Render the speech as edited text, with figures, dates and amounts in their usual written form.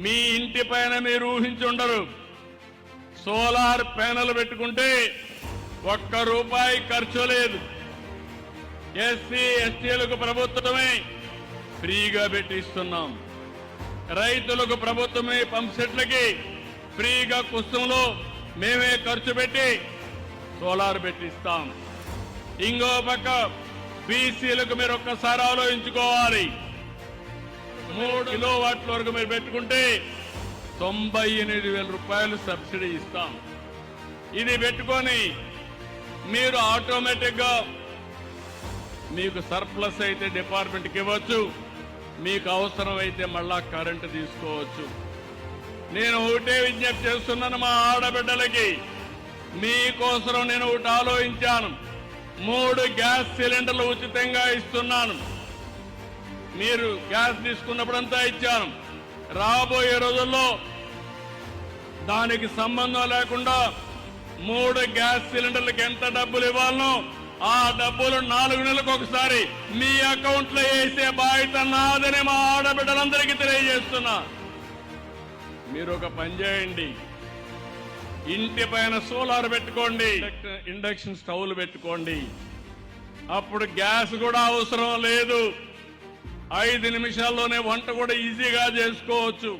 మీ ఇంటి పైన మీరు ఊహించుండరు. సోలార్ ప్యానెల్ పెట్టుకుంటే ₹1 ఖర్చు లేదు. ఎస్సీ ఎస్టీలకు ప్రభుత్వమే ఫ్రీగా పెట్టిస్తున్నాం. రైతులకు ప్రభుత్వమే పంప్ సెట్లకి ఫ్రీగా కుస్తుంలో మేమే ఖర్చు పెట్టి సోలార్ పెట్టిస్తాం. ఇంకో పక్క బీసీలకు మీరు ఒక్కసారి ఆలోచించుకోవాలి. 3 కిలోవాట్ల వరకు మీరు పెట్టుకుంటే ₹98,000 సబ్సిడీ ఇస్తాం. ఇది పెట్టుకొని మీరు ఆటోమేటిక్ గా మీకు సర్ప్లస్ అయితే డిపార్ట్మెంట్కి ఇవ్వచ్చు, మీకు అవసరం అయితే మళ్ళా కరెంటు తీసుకోవచ్చు. నేను ఒకటే విజ్ఞప్తి చేస్తున్నాను మా ఆడబిడ్డలకి, మీకోసం నేను ఒకటి ఆలోచించాను. 3 గ్యాస్ సిలిండర్లు ఉచితంగా ఇస్తున్నాను. మీరు గ్యాస్ తీసుకున్నప్పుడంతా ఇచ్చాను. రాబోయే రోజుల్లో దానికి సంబంధం లేకుండా 3 గ్యాస్ సిలిండర్లకు ఎంత డబ్బులు ఇవ్వాలనో ఆ డబ్బులు 4 నెలలకు ఒకసారి మీ అకౌంట్ లో వేసే బాధ్యత నాదని మా ఆడబిడ్డలందరికీ తెలియజేస్తున్నా. మీరు ఒక పని చేయండి, ఇంటి పైన సోలార్ పెట్టుకోండి, ఇండక్షన్ స్టవ్లు పెట్టుకోండి. అప్పుడు గ్యాస్ కూడా అవసరం లేదు. 5 నిమిషాల్లోనే వంట కూడా ఈజీగా చేసుకోవచ్చు.